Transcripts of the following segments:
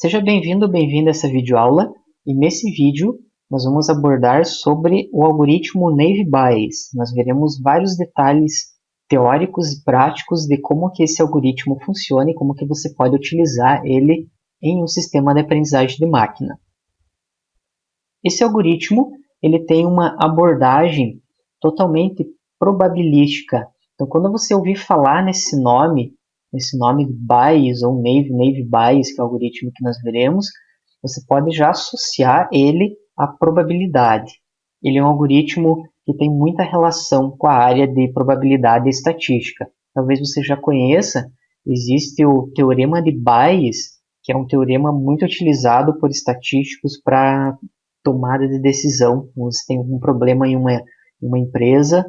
Seja bem-vindo ou bem-vinda a essa videoaula, e nesse vídeo nós vamos abordar sobre o algoritmo Naive Bayes. Nós veremos vários detalhes teóricos e práticos de como que esse algoritmo funciona e como que você pode utilizar ele em um sistema de aprendizagem de máquina. Esse algoritmo ele tem uma abordagem totalmente probabilística. Então, quando você ouvir falar nesse nome Bayes ou Naive Bayes, que é o algoritmo que nós veremos, você pode já associar ele à probabilidade. Ele é um algoritmo que tem muita relação com a área de probabilidade e estatística. Talvez você já conheça, existe o teorema de Bayes, que é um teorema muito utilizado por estatísticos para tomada de decisão. Você tem algum problema em uma empresa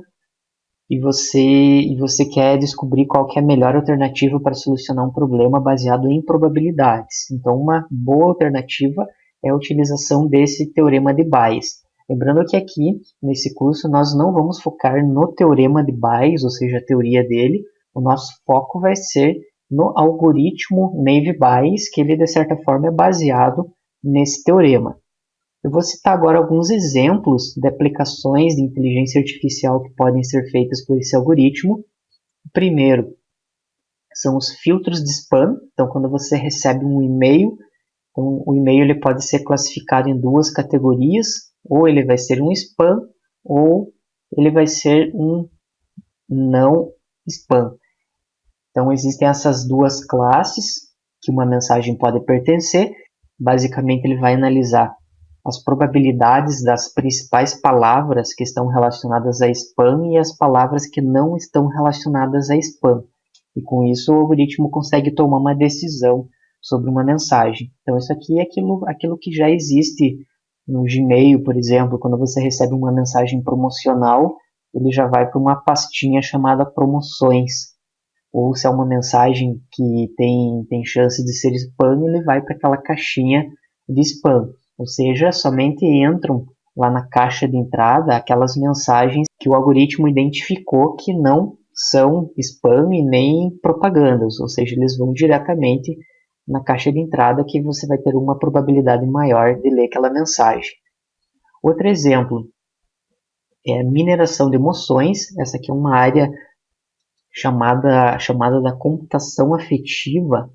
e você quer descobrir qual que é a melhor alternativa para solucionar um problema baseado em probabilidades. Então, uma boa alternativa é a utilização desse teorema de Bayes. Lembrando que aqui, nesse curso, nós não vamos focar no teorema de Bayes, ou seja, a teoria dele. O nosso foco vai ser no algoritmo Naive Bayes, que ele, de certa forma, é baseado nesse teorema. Eu vou citar agora alguns exemplos de aplicações de inteligência artificial que podem ser feitas por esse algoritmo. O primeiro são os filtros de spam. Então, quando você recebe um e-mail, então, o e-mail ele pode ser classificado em duas categorias, ou ele vai ser um spam, ou ele vai ser um não spam. Então, existem essas duas classes que uma mensagem pode pertencer. Basicamente, ele vai analisar as probabilidades das principais palavras que estão relacionadas a spam e as palavras que não estão relacionadas a spam. E com isso o algoritmo consegue tomar uma decisão sobre uma mensagem. Então isso aqui é aquilo que já existe no Gmail, por exemplo. Quando você recebe uma mensagem promocional, ele já vai para uma pastinha chamada promoções. Ou se é uma mensagem que tem chance de ser spam, ele vai para aquela caixinha de spam. Ou seja, somente entram lá na caixa de entrada aquelas mensagens que o algoritmo identificou que não são spam e nem propagandas. Ou seja, eles vão diretamente na caixa de entrada que você vai ter uma probabilidade maior de ler aquela mensagem. Outro exemplo é a mineração de emoções. Essa aqui é uma área chamada da computação afetiva,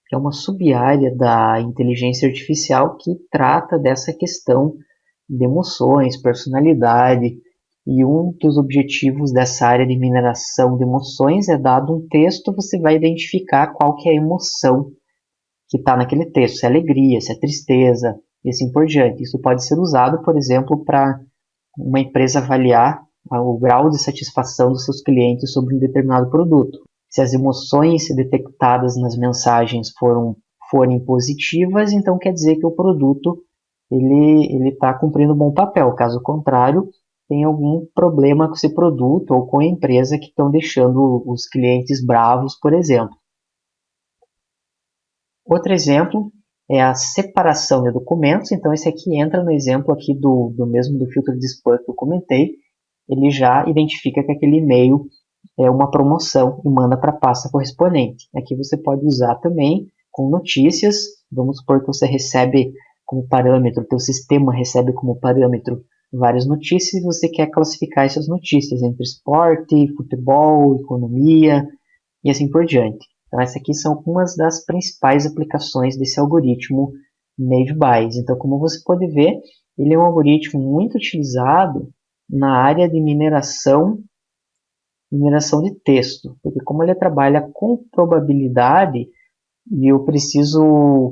que é uma sub-área da inteligência artificial que trata dessa questão de emoções, personalidade, e um dos objetivos dessa área de mineração de emoções é, dado um texto, você vai identificar qual que é a emoção que está naquele texto, se é alegria, se é tristeza, e assim por diante. Isso pode ser usado, por exemplo, para uma empresa avaliar o grau de satisfação dos seus clientes sobre um determinado produto. Se as emoções detectadas nas mensagens forem positivas, então quer dizer que o produto ele está cumprindo um bom papel. Caso contrário, tem algum problema com esse produto ou com a empresa que estão deixando os clientes bravos, por exemplo. Outro exemplo é a separação de documentos. Então esse aqui entra no exemplo aqui do filtro de spam que eu comentei. Ele já identifica que aquele e-mail é uma promoção e manda para a pasta correspondente. Aqui você pode usar também com notícias. Vamos supor que você recebe como parâmetro, o teu sistema recebe como parâmetro várias notícias e você quer classificar essas notícias entre esporte, futebol, economia e assim por diante. Então essas aqui são algumas das principais aplicações desse algoritmo Naive Bayes. Então, como você pode ver, ele é um algoritmo muito utilizado na área de mineração de texto, porque como ele trabalha com probabilidade e eu preciso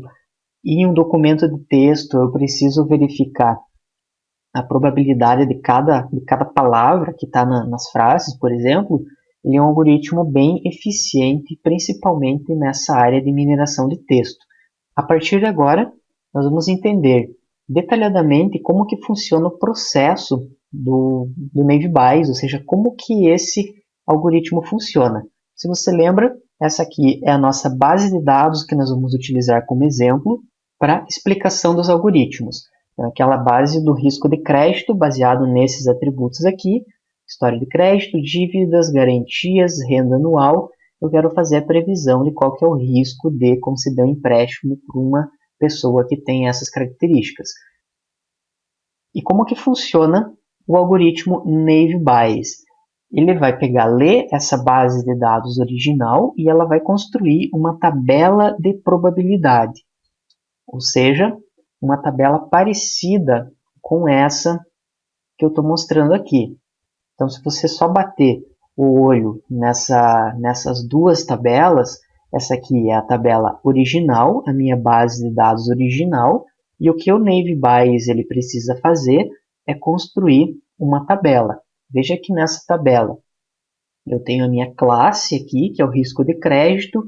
ir em um documento de texto, eu preciso verificar a probabilidade de cada palavra que está nas frases, por exemplo, ele é um algoritmo bem eficiente, principalmente nessa área de mineração de texto. A partir de agora, nós vamos entender detalhadamente como que funciona o processo do Naive Bayes, ou seja, como que esse algoritmo funciona. Se você lembra, essa aqui é a nossa base de dados que nós vamos utilizar como exemplo para explicação dos algoritmos. Então, aquela base do risco de crédito, baseado nesses atributos aqui, história de crédito, dívidas, garantias, renda anual eu quero fazer a previsão de qual que é o risco de conceder um empréstimo para uma pessoa que tem essas características. E como que funciona o algoritmo Naive Bayes? Ele vai ler essa base de dados original e ela vai construir uma tabela de probabilidade, ou seja, uma tabela parecida com essa que eu estou mostrando aqui. Então, se você só bater o olho nessas duas tabelas, essa aqui é a tabela original, a minha base de dados original, e o que o Naive Bayes ele precisa fazer é construir uma tabela. Veja que nessa tabela eu tenho a minha classe aqui, que é o risco de crédito,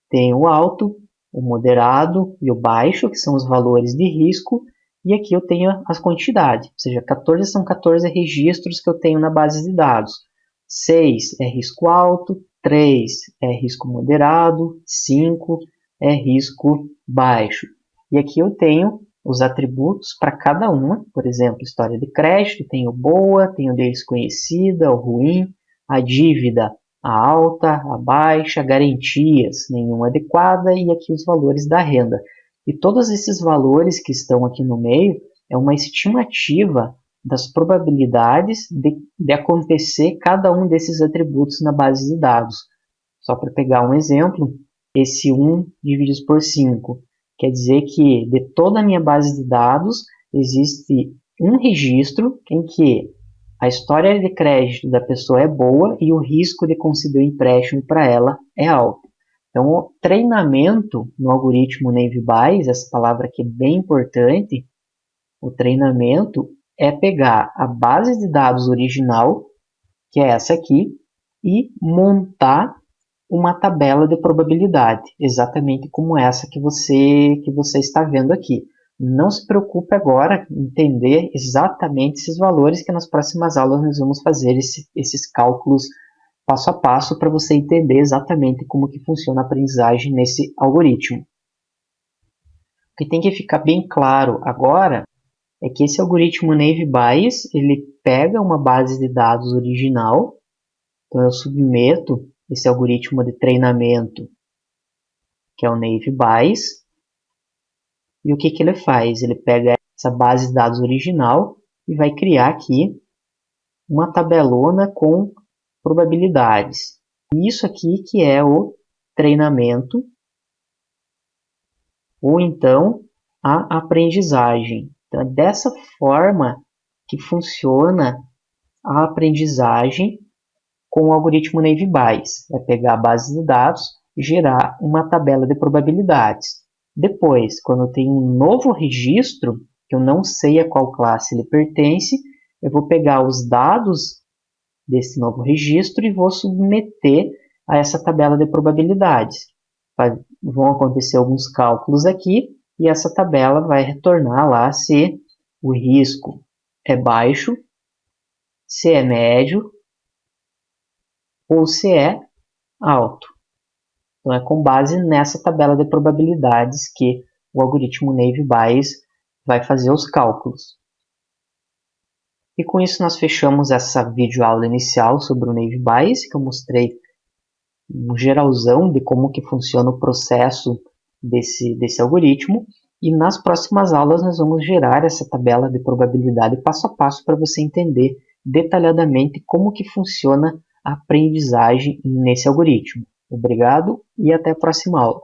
tenho o alto, o moderado e o baixo, que são os valores de risco, e aqui eu tenho as quantidades, ou seja, 14 são 14 registros que eu tenho na base de dados. 6 é risco alto, 3 é risco moderado, 5 é risco baixo. E aqui eu tenho os atributos para cada uma, por exemplo, história de crédito, tenho boa, tenho desconhecida, ou ruim, a dívida, a alta, a baixa, garantias, nenhuma adequada e aqui os valores da renda. E todos esses valores que estão aqui no meio é uma estimativa das probabilidades de acontecer cada um desses atributos na base de dados. Só para pegar um exemplo, esse 1 dividido por 5 quer dizer que de toda a minha base de dados existe um registro em que a história de crédito da pessoa é boa e o risco de conceder um empréstimo para ela é alto. Então, o treinamento no algoritmo Naive Bayes, essa palavra aqui é bem importante, o treinamento é pegar a base de dados original, que é essa aqui, e montar uma tabela de probabilidade, exatamente como essa que você está vendo aqui. Não se preocupe agora em entender exatamente esses valores, que nas próximas aulas nós vamos fazer esses cálculos passo a passo para você entender exatamente como que funciona a aprendizagem nesse algoritmo. O que tem que ficar bem claro agora é que esse algoritmo Naive Bayes, ele pega uma base de dados original, então eu submeto esse algoritmo de treinamento, que é o Naive Bayes, e o que ele faz? Ele pega essa base de dados original e vai criar aqui uma tabelona com probabilidades. E isso aqui que é o treinamento, ou então a aprendizagem. Então, é dessa forma que funciona a aprendizagem com o algoritmo Naive Bayes. É pegar a base de dados e gerar uma tabela de probabilidades. Depois, quando eu tenho um novo registro, que eu não sei a qual classe ele pertence, eu vou pegar os dados desse novo registro e vou submeter a essa tabela de probabilidades. Vão acontecer alguns cálculos aqui e essa tabela vai retornar lá se o risco é baixo, se é médio ou se é alto. Então é com base nessa tabela de probabilidades que o algoritmo Naive Bayes vai fazer os cálculos. E com isso nós fechamos essa videoaula inicial sobre o Naive Bayes, que eu mostrei um geralzão de como que funciona o processo desse algoritmo. E nas próximas aulas nós vamos gerar essa tabela de probabilidade passo a passo para você entender detalhadamente como que funciona a aprendizagem nesse algoritmo. Obrigado e até a próxima aula.